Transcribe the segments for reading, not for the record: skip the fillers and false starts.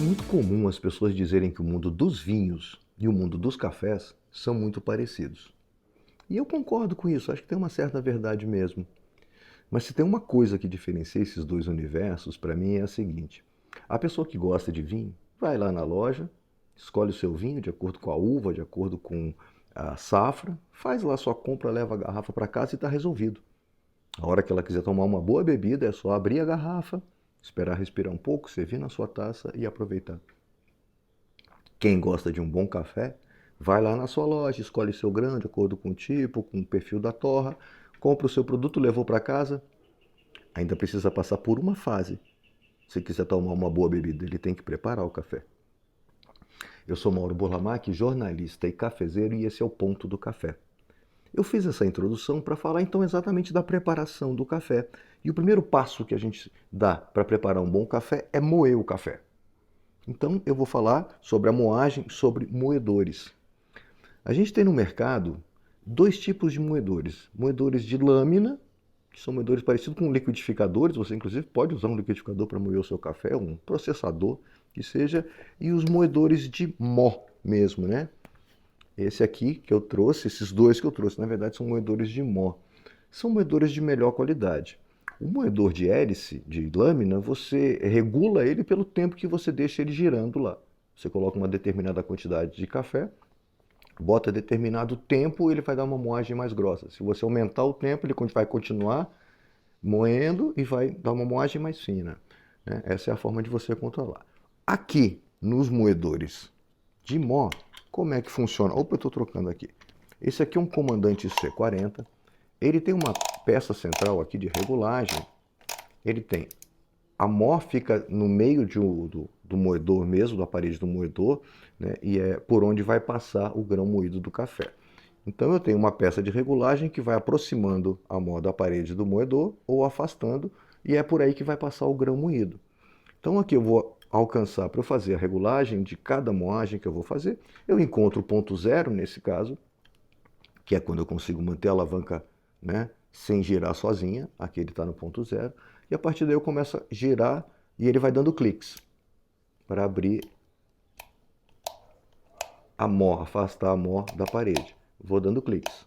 muito comum as pessoas dizerem que o mundo dos vinhos e o mundo dos cafés são muito parecidos. E eu concordo com isso, acho que tem uma certa verdade mesmo. Mas se tem uma coisa que diferencia esses dois universos, para mim é a seguinte: a pessoa que gosta de vinho vai lá na loja, escolhe o seu vinho de acordo com a uva, de acordo com a safra, faz lá a sua compra, leva a garrafa para casa e está resolvido. A hora que ela quiser tomar uma boa bebida, é só abrir a garrafa, esperar respirar um pouco, servir na sua taça e aproveitar. Quem gosta de um bom café, vai lá na sua loja, escolhe seu grão de acordo com o tipo, com o perfil da torra, compra o seu produto, levou para casa, ainda precisa passar por uma fase. Se quiser tomar uma boa bebida, ele tem que preparar o café. Eu sou Mauro Borlamac, jornalista e cafezeiro, e esse é o Ponto do Café. Eu fiz essa introdução para falar então exatamente da preparação do café. E o primeiro passo que a gente dá para preparar um bom café é moer o café. Então eu vou falar sobre a moagem, sobre moedores. A gente tem no mercado dois tipos de moedores. Moedores de lâmina, que são moedores parecidos com liquidificadores. Você inclusive pode usar um liquidificador para moer o seu café, um processador que seja. E os moedores de mó mesmo, né? Esse aqui que eu trouxe, esses dois que eu trouxe, na verdade são moedores de mó. São moedores de melhor qualidade. O moedor de hélice, de lâmina, você regula ele pelo tempo que você deixa ele girando lá. Você coloca uma determinada quantidade de café, bota determinado tempo, ele vai dar uma moagem mais grossa. Se você aumentar o tempo, ele vai continuar moendo e vai dar uma moagem mais fina. Né? Essa é a forma de você controlar. Aqui, nos moedores de mó, como é que funciona? Opa, eu estou trocando aqui. Esse aqui é um comandante C40. Ele tem uma peça central aqui de regulagem. Ele tem a mó fica no meio do moedor mesmo, da parede do moedor, né? E é por onde vai passar o grão moído do café. Então eu tenho uma peça de regulagem que vai aproximando a mó da parede do moedor ou afastando, e é por aí que vai passar o grão moído. Então aqui eu vou alcançar para eu fazer a regulagem de cada moagem que eu vou fazer. Eu encontro o ponto zero nesse caso, que é quando eu consigo manter a alavanca, né, sem girar sozinha. Aqui ele está no ponto zero. E a partir daí eu começo a girar e ele vai dando cliques para abrir a mó, afastar a mó da parede. Vou dando cliques.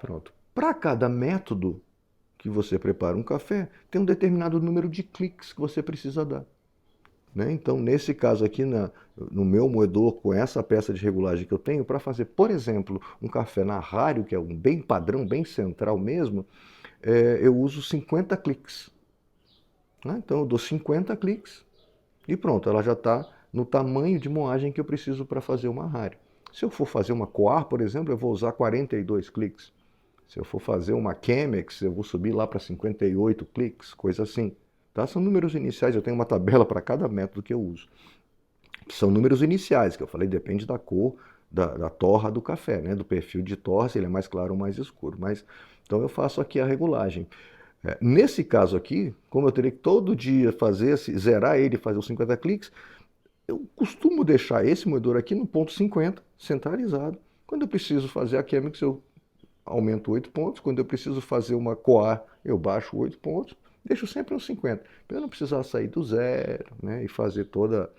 Pronto. Para cada método que você prepara um café, tem um determinado número de cliques que você precisa dar. Né? Então, nesse caso aqui, no meu moedor, com essa peça de regulagem que eu tenho, para fazer, por exemplo, um café na Rario, que é um bem padrão, bem central mesmo, eu uso 50 cliques. Né? Então, eu dou 50 cliques e pronto, ela já está no tamanho de moagem que eu preciso para fazer uma Rario. Se eu for fazer uma Coar, por exemplo, eu vou usar 42 cliques. Se eu for fazer uma Chemex, eu vou subir lá para 58 cliques, coisa assim. Tá? São números iniciais, eu tenho uma tabela para cada método que eu uso. Que são números iniciais, que eu falei, depende da cor, da torra do café, né? Do perfil de torra, se ele é mais claro ou mais escuro. Mas, então eu faço aqui a regulagem. Nesse caso aqui, como eu teria que todo dia fazer, zerar ele e fazer os 50 cliques, eu costumo deixar esse moedor aqui no ponto 50, centralizado. Quando eu preciso fazer a Chemex, eu aumento 8 pontos. Quando eu preciso fazer uma Coar, eu baixo 8 pontos. Deixo sempre uns 50, para eu não precisar sair do zero, né, e fazer toda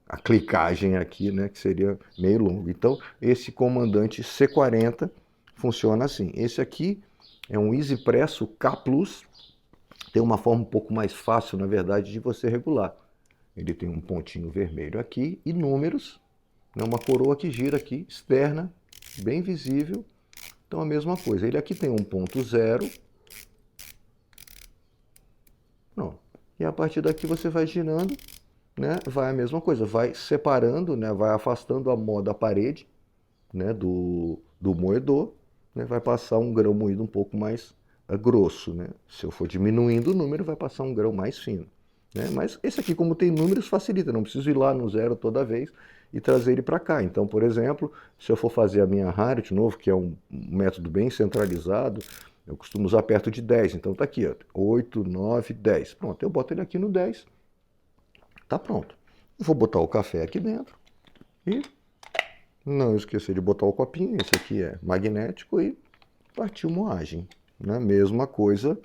a clicagem aqui, né, que seria meio longo. Então, esse comandante C40 funciona assim. Esse aqui é um EasyPresso K Plus, tem uma forma um pouco mais fácil, na verdade, de você regular. Ele tem um pontinho vermelho aqui e números, né, uma coroa que gira aqui, externa, bem visível. Então a mesma coisa, ele aqui tem um ponto zero. Pronto. E a partir daqui você vai girando, né, vai a mesma coisa, vai separando, né, vai afastando a mó da parede, né, do moedor, né, vai passar um grão moído um pouco mais grosso. Né? Se eu for diminuindo o número, vai passar um grão mais fino. Né? Mas esse aqui, como tem números, facilita, não preciso ir lá no zero toda vez e trazer ele para cá. Então, por exemplo, se eu for fazer a minha Rario de novo, que é um método bem centralizado, eu costumo usar perto de 10. Então tá aqui, ó, 8, 9, 10. Pronto, eu boto ele aqui no 10. Tá pronto. Vou botar o café aqui dentro e não esquecer de botar o copinho. Esse aqui é magnético e partiu moagem. Né? Mesma coisa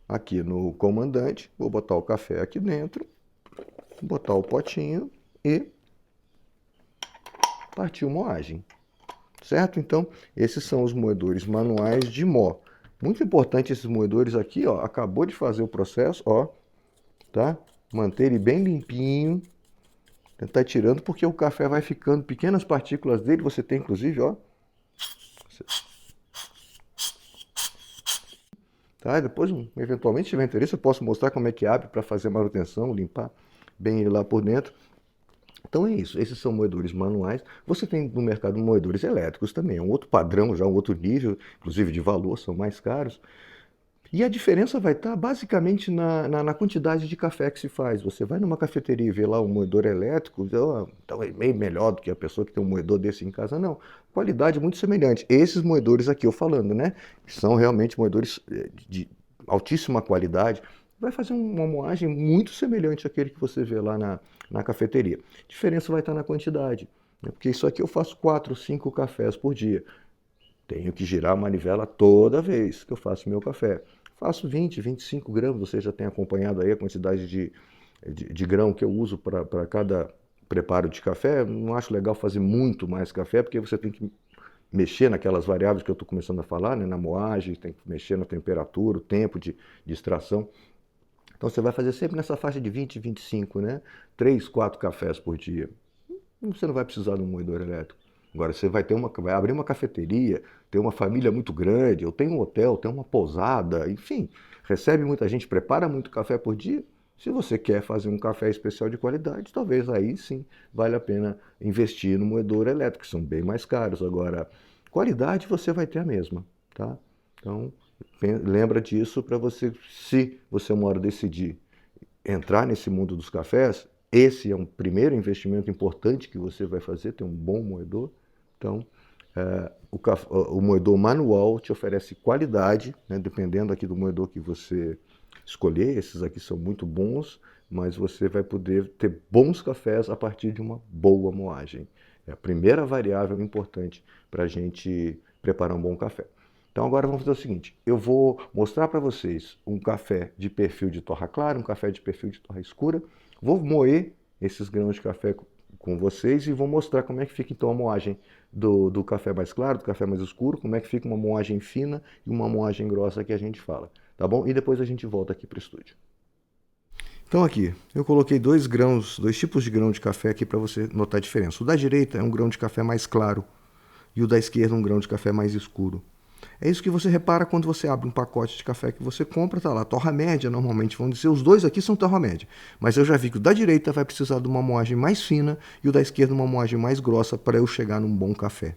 aqui no comandante, vou botar o café aqui dentro, botar o potinho e partir moagem, certo? Então, esses são os moedores manuais de Mó. Muito importante esses moedores aqui, ó, acabou de fazer o processo, ó, tá? Manter ele bem limpinho, tentar tirando, porque o café vai ficando, pequenas partículas dele, você tem inclusive, ó, tá? Depois, eventualmente, se tiver interesse, eu posso mostrar como é que abre para fazer a manutenção, limpar bem ele lá por dentro. Então é isso, esses são moedores manuais. Você tem no mercado moedores elétricos também, é um outro padrão, já um outro nível, inclusive de valor, são mais caros. E a diferença vai estar basicamente na quantidade de café que se faz. Você vai numa cafeteria e vê lá um moedor elétrico, então é meio melhor do que a pessoa que tem um moedor desse em casa. Não, qualidade muito semelhante. Esses moedores aqui eu falando, né? São realmente moedores de altíssima qualidade. Vai fazer uma moagem muito semelhante àquele que você vê lá na cafeteria. A diferença vai estar na quantidade, né? Porque isso aqui eu faço 4, 5 cafés por dia. Tenho que girar a manivela toda vez que eu faço meu café. Faço 20, 25 gramas, você já tem acompanhado aí a quantidade de grão que eu uso para cada preparo de café. Não acho legal fazer muito mais café, porque você tem que mexer naquelas variáveis que eu estou começando a falar, né? Na moagem, tem que mexer na temperatura, o tempo de extração. Então você vai fazer sempre nessa faixa de 20, 25, né? 3, 4 cafés por dia. Você não vai precisar de um moedor elétrico. Agora, você vai abrir uma cafeteria, ter uma família muito grande, ou tem um hotel, tem uma pousada, enfim, recebe muita gente, prepara muito café por dia. Se você quer fazer um café especial de qualidade, talvez aí sim vale a pena investir no moedor elétrico, que são bem mais caros. Agora, qualidade você vai ter a mesma, tá? Então, lembra disso para você, se você uma hora decidir entrar nesse mundo dos cafés, esse é um primeiro investimento importante que você vai fazer, ter um bom moedor. Então, o moedor manual te oferece qualidade, né, dependendo aqui do moedor que você escolher. Esses aqui são muito bons, mas você vai poder ter bons cafés a partir de uma boa moagem. É a primeira variável importante para a gente preparar um bom café. Então agora vamos fazer o seguinte, eu vou mostrar para vocês um café de perfil de torra clara, um café de perfil de torra escura, vou moer esses grãos de café com vocês e vou mostrar como é que fica então a moagem do café mais claro, do café mais escuro, como é que fica uma moagem fina e uma moagem grossa que a gente fala, tá bom? E depois a gente volta aqui para o estúdio. Então aqui, eu coloquei dois tipos de grão de café aqui para você notar a diferença. O da direita é um grão de café mais claro e o da esquerda um grão de café mais escuro. É isso que você repara quando você abre um pacote de café que você compra, tá lá, torra média normalmente, vamos dizer, os dois aqui são torra média. Mas eu já vi que o da direita vai precisar de uma moagem mais fina e o da esquerda uma moagem mais grossa para eu chegar num bom café.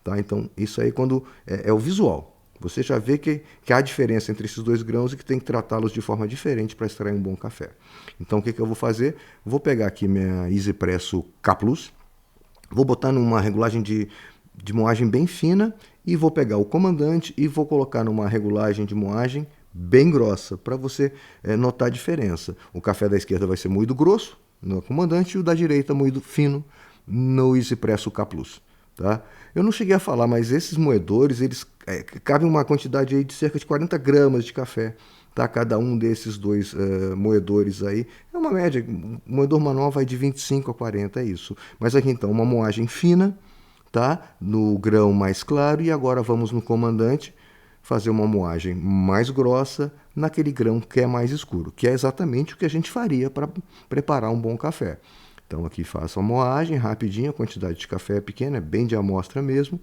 Tá? Então isso aí quando é o visual. Você já vê que há diferença entre esses dois grãos e que tem que tratá-los de forma diferente para extrair um bom café. Então o que eu vou fazer? Vou pegar aqui minha EasyPresso K Plus, vou botar numa regulagem de moagem bem fina e vou pegar o comandante e vou colocar numa regulagem de moagem bem grossa, para você notar a diferença. O café da esquerda vai ser moído grosso no comandante e o da direita moído fino no EasyPresso K Plus. Tá? Eu não cheguei a falar, mas esses moedores, eles cabem uma quantidade aí de cerca de 40 gramas de café. Tá? Cada um desses dois moedores aí é uma média. O moedor manual vai de 25 a 40, é isso. Mas aqui então, uma moagem fina, tá? No grão mais claro, e agora vamos no comandante fazer uma moagem mais grossa naquele grão que é mais escuro, que é exatamente o que a gente faria para preparar um bom café. Então aqui faço a moagem rapidinho, a quantidade de café é pequena, é bem de amostra mesmo.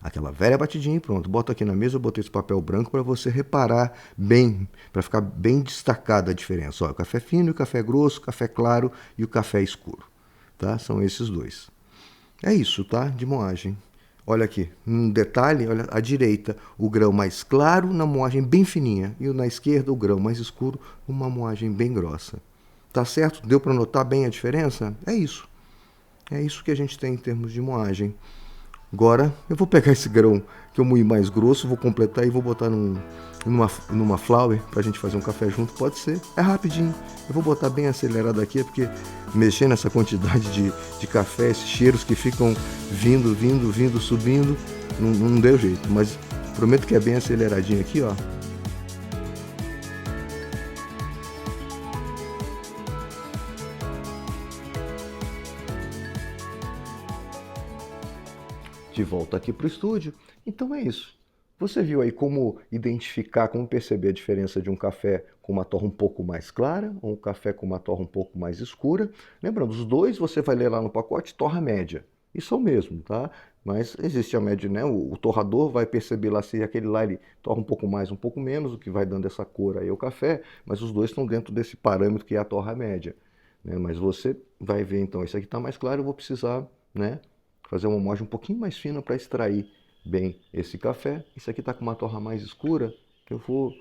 Aquela velha batidinha e pronto. Boto aqui na mesa, eu botei esse papel branco para você reparar bem, para ficar bem destacada a diferença. Ó, o café fino, o café grosso, o café claro e o café escuro. Tá? São esses dois. É isso, tá? De moagem. Olha aqui, um detalhe, olha, à direita o grão mais claro na moagem bem fininha e na esquerda o grão mais escuro, uma moagem bem grossa. Tá certo? Deu para notar bem a diferença? É isso. É isso que a gente tem em termos de moagem. Agora eu vou pegar esse grão que eu moí mais grosso, vou completar e vou botar numa flower para a gente fazer um café junto, pode ser. É rapidinho. Eu vou botar bem acelerado aqui, porque mexer nessa quantidade de café, esses cheiros que ficam vindo, subindo, não deu jeito. Mas prometo que é bem aceleradinho aqui, ó. de volta aqui para o estúdio. Então é isso. Você viu aí como identificar, como perceber a diferença de um café com uma torra um pouco mais clara ou um café com uma torra um pouco mais escura. Lembrando, os dois você vai ler lá no pacote torra média. Isso é o mesmo, tá? Mas existe a média, né? O torrador vai perceber lá se aquele lá ele torra um pouco mais, um pouco menos, o que vai dando essa cor aí ao café, mas os dois estão dentro desse parâmetro que é a torra média, né? Mas você vai ver então, esse aqui está mais claro, eu vou precisar, né, fazer uma amostra um pouquinho mais fina para extrair bem esse café. Esse aqui está com uma torra mais escura, que eu vou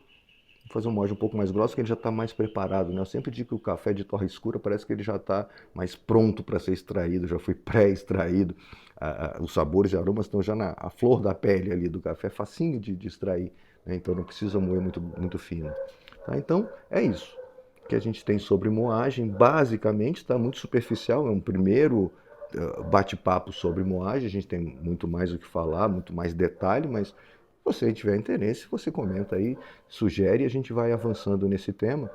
fazer uma amostra um pouco mais grossa, que ele já está mais preparado, né? Eu sempre digo que o café de torra escura parece que ele já está mais pronto para ser extraído, já foi pré-extraído. Os sabores e aromas estão já na flor da pele ali do café, facinho de extrair, né? Então não precisa moer muito fino. Tá? Então é isso que a gente tem sobre moagem. Basicamente está muito superficial, é um primeiro bate-papo sobre moagem. A gente tem muito mais o que falar, muito mais detalhe, mas se você tiver interesse, você comenta aí, sugere e a gente vai avançando nesse tema.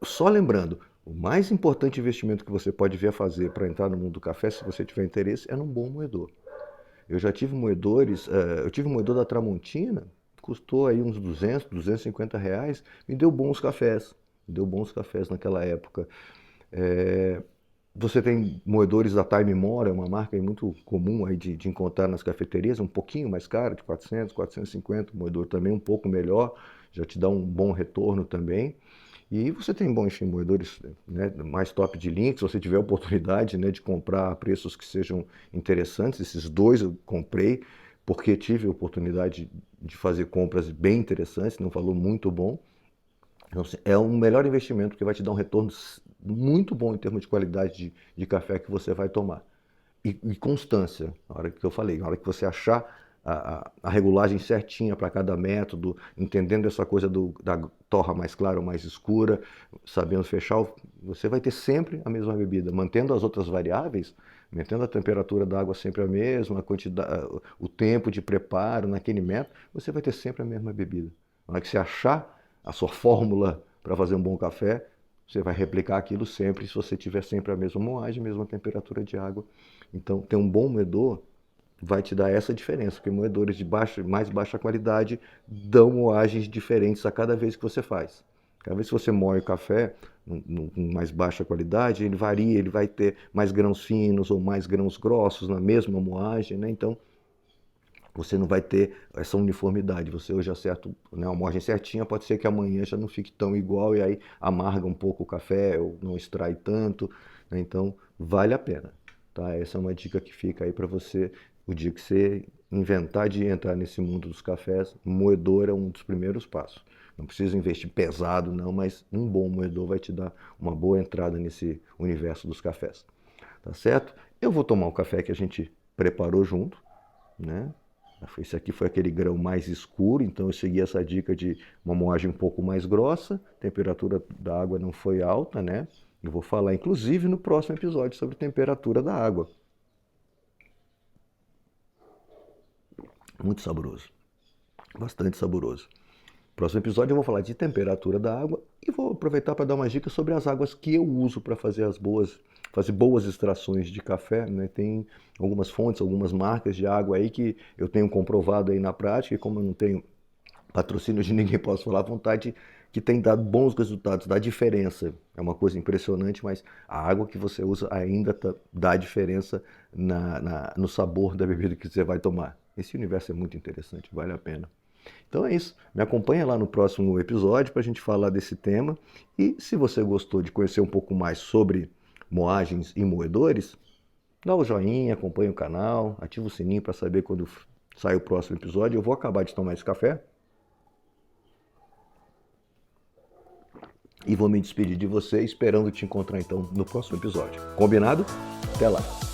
Só lembrando, o mais importante investimento que você pode vir a fazer para entrar no mundo do café, se você tiver interesse, é num bom moedor. Eu já tive moedores, eu tive um moedor da Tramontina, custou aí uns 200, 250 reais, me deu bons cafés naquela época. Você tem moedores da Time More, é uma marca aí muito comum aí de encontrar nas cafeterias, um pouquinho mais caro, de 400, 450, moedor também um pouco melhor, já te dá um bom retorno também. E você tem, bom, enfim, moedores, né, mais top de linha, se você tiver a oportunidade, né, de comprar a preços que sejam interessantes. Esses dois eu comprei porque tive a oportunidade de fazer compras bem interessantes, num valor muito bom. Então, assim, é um melhor investimento que vai te dar um retorno muito bom em termos de qualidade de café que você vai tomar. E constância, na hora que eu falei, na hora que você achar a regulagem certinha para cada método, entendendo essa coisa da torra mais clara ou mais escura, sabendo fechar, você vai ter sempre a mesma bebida, mantendo as outras variáveis, mantendo a temperatura da água sempre a mesma, a quantidade, o tempo de preparo naquele método, você vai ter sempre a mesma bebida. Na hora que você achar a sua fórmula para fazer um bom café, você vai replicar aquilo sempre, se você tiver sempre a mesma moagem, mesma temperatura de água. Então, ter um bom moedor vai te dar essa diferença, porque moedores de mais baixa qualidade dão moagens diferentes a cada vez que você faz. Cada vez que você moe o café com mais baixa qualidade, ele varia, ele vai ter mais grãos finos ou mais grãos grossos na mesma moagem, né? Então, você não vai ter essa uniformidade. Você hoje acerta, né, uma moagem certinha, pode ser que amanhã já não fique tão igual e aí amarga um pouco o café ou não extrai tanto, né? Então, vale a pena. Tá? Essa é uma dica que fica aí para você. O dia que você inventar de entrar nesse mundo dos cafés, moedor é um dos primeiros passos. Não precisa investir pesado não, mas um bom moedor vai te dar uma boa entrada nesse universo dos cafés. Tá certo? Eu vou tomar o café que a gente preparou junto, né? Esse aqui foi aquele grão mais escuro, então eu segui essa dica de uma moagem um pouco mais grossa, a temperatura da água não foi alta, né? Eu vou falar, inclusive, no próximo episódio sobre temperatura da água. Muito saboroso, bastante saboroso. Próximo episódio eu vou falar de temperatura da água e vou aproveitar para dar umas dicas sobre as águas que eu uso para fazer fazer boas extrações de café, né? Tem algumas fontes, algumas marcas de água aí que eu tenho comprovado aí na prática, e como eu não tenho patrocínio de ninguém, posso falar à vontade, que tem dado bons resultados, dá diferença. É uma coisa impressionante, mas a água que você usa ainda dá diferença no sabor da bebida que você vai tomar. Esse universo é muito interessante, vale a pena. Então é isso. Me acompanha lá no próximo episódio para a gente falar desse tema. E se você gostou de conhecer um pouco mais sobre moagens e moedores, dá o joinha, acompanha o canal, ativa o sininho para saber quando sai o próximo episódio. Eu vou acabar de tomar esse café e vou me despedir de você, esperando te encontrar então no próximo episódio. Combinado? Até lá!